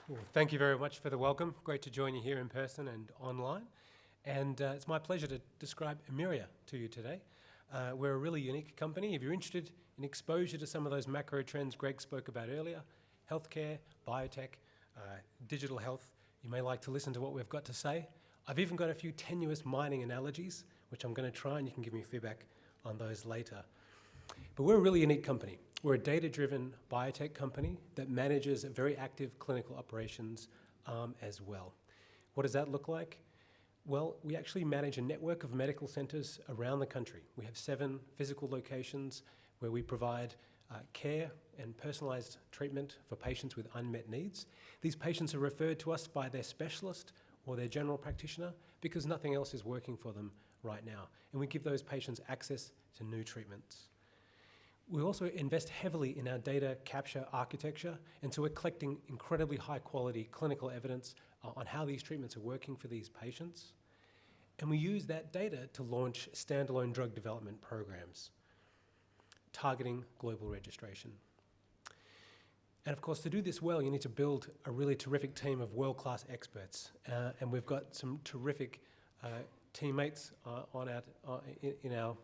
Well, thank you very much for the welcome. Great to join you here in person and online. And it's my pleasure to describe Emyria to you today. We're a really unique company. If you're interested in exposure to some of those macro trends Greg spoke about earlier, healthcare, biotech, digital health, you may like to listen to what we've got to say. I've even got a few tenuous mining analogies, which I'm going to try, and you can give me feedback on those later. But we're a really unique company. We're a data-driven biotech company that manages very active clinical operations as well. What does that look like? Well, we actually manage a network of medical centres around the country. We have 7 physical locations where we provide care and personalised treatment for patients with unmet needs. These patients are referred to us by their specialist or their general practitioner because nothing else is working for them right now. And we give those patients access to new treatments. We also invest heavily in our data capture architecture, and so we're collecting incredibly high quality clinical evidence on how these treatments are working for these patients. And we use that data to launch standalone drug development programs, targeting global registration. And of course, to do this well, you need to build a really terrific team of world-class experts. And we've got some terrific teammates in our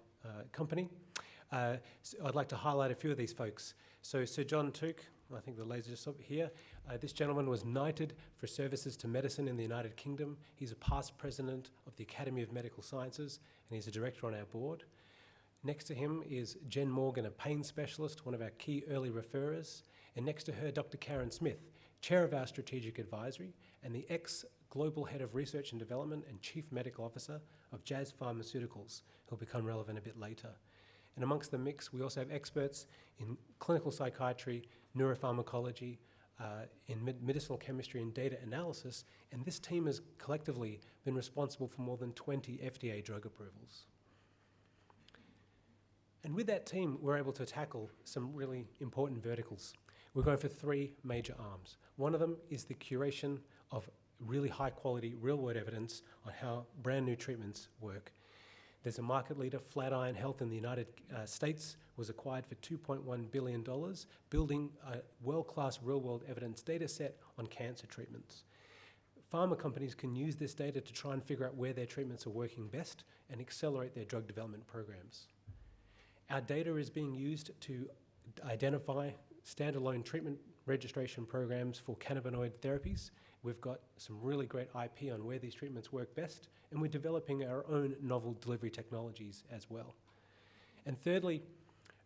company. So I'd like to highlight a few of these folks. So Sir John Tuke, I think the laser just up here. This gentleman was knighted for services to medicine in the United Kingdom. He's a past president of the Academy of Medical Sciences, and he's a director on our board. Next to him is Jen Morgan, a pain specialist, one of our key early referrers. And next to her, Dr. Karen Smith, chair of our strategic advisory and the ex-global head of research and development and chief medical officer of Jazz Pharmaceuticals, who'll become relevant a bit later. And amongst the mix, we also have experts in clinical psychiatry, neuropharmacology, in medicinal chemistry and data analysis, and this team has collectively been responsible for more than 20 FDA drug approvals. And with that team, we're able to tackle some really important verticals. We're going for 3 major arms. One of them is the curation of really high quality real-world evidence on how brand new treatments work. There's a market leader, Flatiron Health in the United States, was acquired for $2.1 billion, building a world-class real-world evidence data set on cancer treatments. Pharma companies can use this data to try and figure out where their treatments are working best and accelerate their drug development programs. Our data is being used to identify standalone treatment registration programs for cannabinoid therapies. We've got some really great IP on where these treatments work best, and we're developing our own novel delivery technologies as well. And thirdly,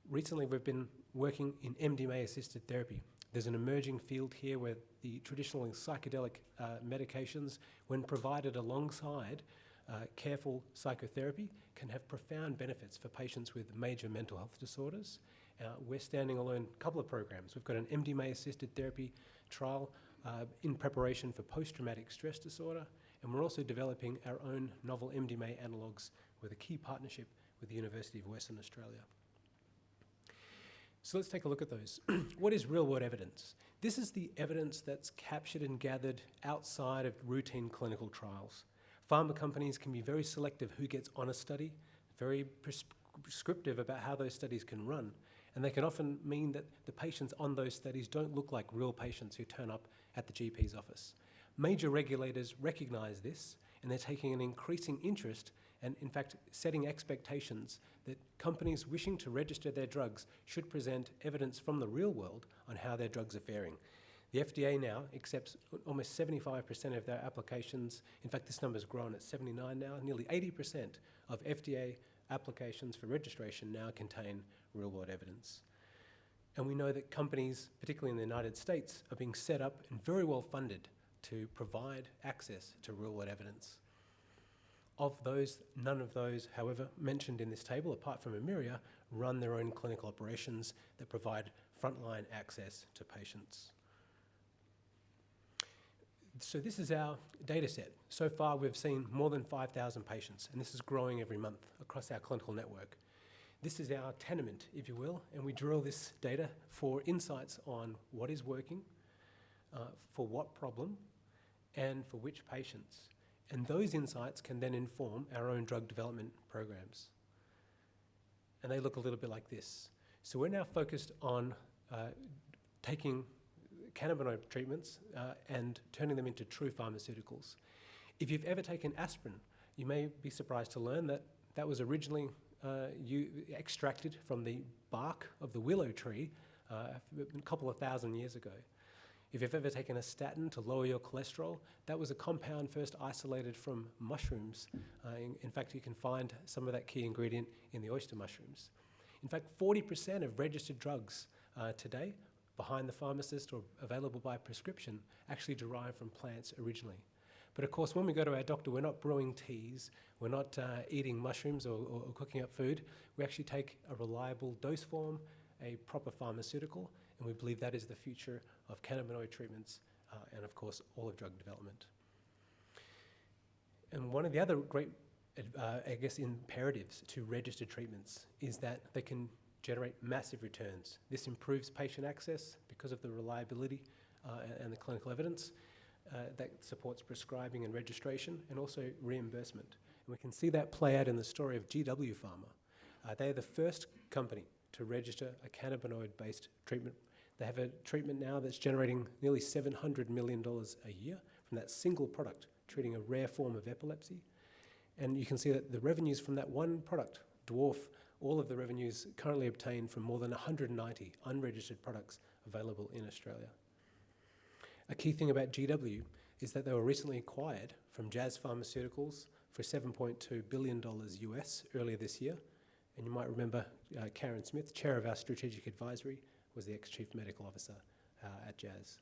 recently we've been working in MDMA-assisted therapy. There's an emerging field here where the traditional psychedelic medications, when provided alongside careful psychotherapy, can have profound benefits for patients with major mental health disorders. We're standing alone a couple of programs. We've got an MDMA-assisted therapy trial in preparation for post-traumatic stress disorder, and we're also developing our own novel MDMA analogues with a key partnership with the University of Western Australia. So let's take a look at those. What is real-world evidence? This is the evidence that's captured and gathered outside of routine clinical trials. Pharma companies can be very selective who gets on a study, very prescriptive about how those studies can run, and they can often mean that the patients on those studies don't look like real patients who turn up at the GP's office. Major regulators recognise this, and they're taking an increasing interest and, in fact, setting expectations that companies wishing to register their drugs should present evidence from the real world on how their drugs are faring. The FDA now accepts almost 75% of their applications. In fact, this number's grown at 79 now. Nearly 80% of FDA applications for registration now contain real-world evidence. And we know that companies, particularly in the United States, are being set up and very well funded to provide access to real-world evidence. Of those, none of those, however, mentioned in this table, apart from Emyria, run their own clinical operations that provide frontline access to patients. So this is our data set. So far, we've seen more than 5,000 patients, and this is growing every month across our clinical network. This is our tenement, if you will, and we drill this data for insights on what is working, for what problem, and for which patients. And those insights can then inform our own drug development programs. And they look a little bit like this. So we're now focused on cannabinoid treatments and turning them into true pharmaceuticals. If you've ever taken aspirin, you may be surprised to learn that that was originally extracted from the bark of the willow tree a couple of thousand years ago. If you've ever taken a statin to lower your cholesterol, that was a compound first isolated from mushrooms. In fact, you can find some of that key ingredient in the oyster mushrooms. In fact, 40% of registered drugs today, behind the pharmacist or available by prescription, actually derive from plants originally. But of course, when we go to our doctor, we're not brewing teas, we're not eating mushrooms or cooking up food. We actually take a reliable dose form, a proper pharmaceutical, and we believe that is the future of cannabinoid treatments and of course all of drug development. And one of the other great, imperatives to registered treatments is that they can generate massive returns. This improves patient access because of the reliability and the clinical evidence that supports prescribing and registration, and also reimbursement. And we can see that play out in the story of GW Pharma. They are the first company to register a cannabinoid-based treatment. They have a treatment now that's generating nearly $700 million a year from that single product, treating a rare form of epilepsy. And you can see that the revenues from that one product dwarf all of the revenues currently obtained from more than 190 unregistered products available in Australia. A key thing about GW is that they were recently acquired from Jazz Pharmaceuticals for $7.2 billion US earlier this year. And you might remember Karen Smith, chair of our strategic advisory, was the ex-chief medical officer at Jazz.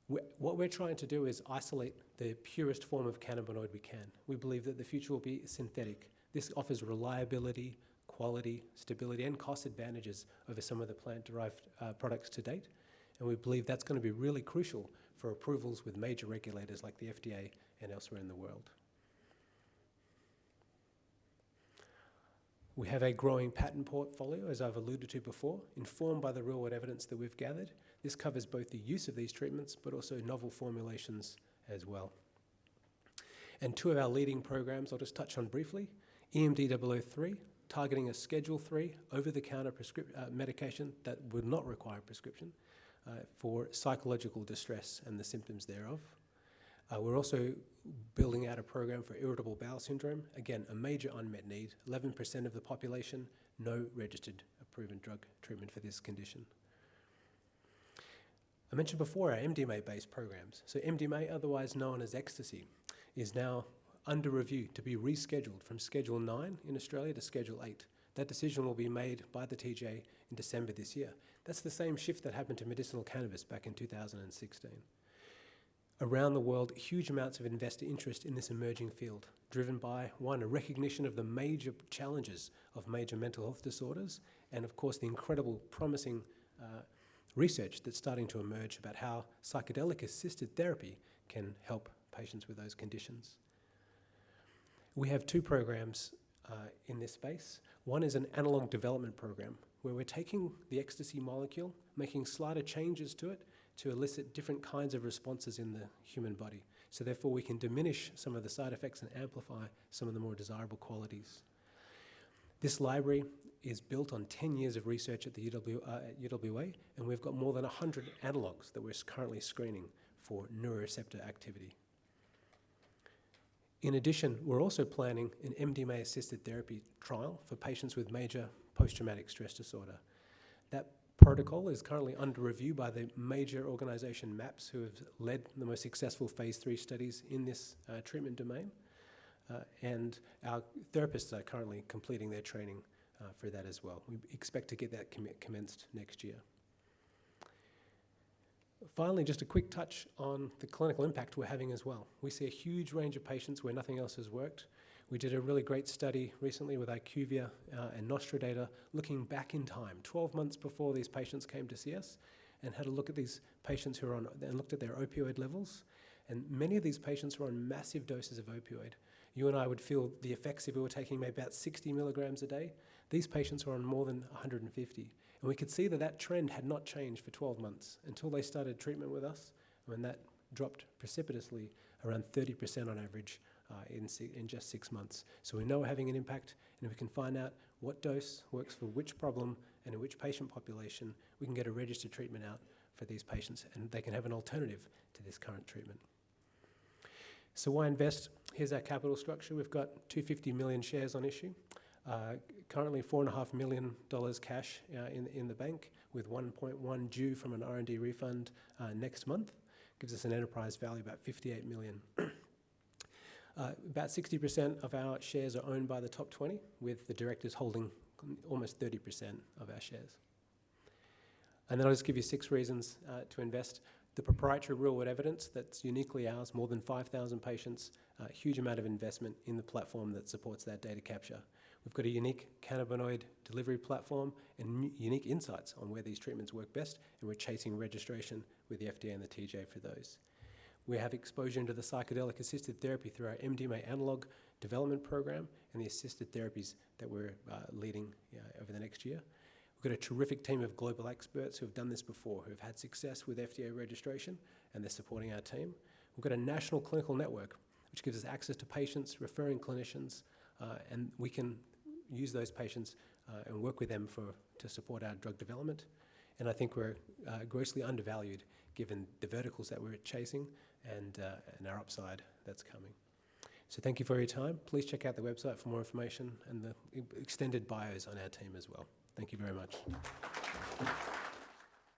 What we're trying to do is isolate the purest form of cannabinoid we can. We believe that the future will be synthetic. This offers reliability, quality, stability, and cost advantages over some of the plant-derived products to date. And we believe that's going to be really crucial for approvals with major regulators like the FDA and elsewhere in the world. We have a growing patent portfolio, as I've alluded to before, informed by the real-world evidence that we've gathered. This covers both the use of these treatments, but also novel formulations as well. And two of our leading programs I'll just touch on briefly. EMD 003, targeting a Schedule 3 over-the-counter medication that would not require prescription for psychological distress and the symptoms thereof. We're also building out a program for irritable bowel syndrome. Again, a major unmet need. 11% of the population, no registered proven drug treatment for this condition. I mentioned before our MDMA-based programs. So MDMA, otherwise known as ecstasy, is now under review to be rescheduled from Schedule 9 in Australia to Schedule 8. That decision will be made by the TGA in December this year. That's the same shift that happened to medicinal cannabis back in 2016. Around the world, huge amounts of investor interest in this emerging field, driven by, one, a recognition of the major challenges of major mental health disorders, and of course the incredible promising research that's starting to emerge about how psychedelic-assisted therapy can help patients with those conditions. We have two programs in this space. One is an analog development program, where we're taking the ecstasy molecule, making slighter changes to it to elicit different kinds of responses in the human body. So therefore we can diminish some of the side effects and amplify some of the more desirable qualities. This library is built on 10 years of research at the UWA, and we've got more than 100 analogues that we're currently screening for neuroreceptor activity. In addition, we're also planning an MDMA-assisted therapy trial for patients with major post-traumatic stress disorder. That protocol is currently under review by the major organisation MAPS, who have led the most successful phase 3 studies in this treatment domain. And our therapists are currently completing their training for that as well. We expect to get that commenced next year. Finally, just a quick touch on the clinical impact we're having as well. We see a huge range of patients where nothing else has worked. We did a really great study recently with IQVIA and Nostra data, looking back in time, 12 months before these patients came to see us, and had a look at these patients who are on, and looked at their opioid levels. And many of these patients were on massive doses of opioid. You and I would feel the effects if we were taking maybe about 60 milligrams a day. These patients were on more than 150. And we could see that that trend had not changed for 12 months until they started treatment with us, when that dropped precipitously, around 30% on average in just 6 months. So we know we're having an impact, and if we can find out what dose works for which problem and in which patient population, we can get a registered treatment out for these patients, and they can have an alternative to this current treatment. So why invest? Here's our capital structure. We've got 250 million shares on issue. Currently $4.5 million cash in the bank, with 1.1 due from an R&D refund next month. Gives us an enterprise value about 58 million. About 60% of our shares are owned by the top 20, with the directors holding almost 30% of our shares. And then I'll just give you 6 reasons to invest. The proprietary real-world evidence that's uniquely ours, more than 5,000 patients, a huge amount of investment in the platform that supports that data capture. We've got a unique cannabinoid delivery platform and unique insights on where these treatments work best, and we're chasing registration with the FDA and the TGA for those. We have exposure into the psychedelic assisted therapy through our MDMA analog development program and the assisted therapies that we're leading over the next year. We've got a terrific team of global experts who have done this before, who have had success with FDA registration, and they're supporting our team. We've got a national clinical network, which gives us access to patients, referring clinicians, and we can use those patients and work with them to support our drug development. And I think we're grossly undervalued given the verticals that we're chasing and our upside that's coming. So thank you for your time. Please check out the website for more information and the extended bios on our team as well. Thank you very much.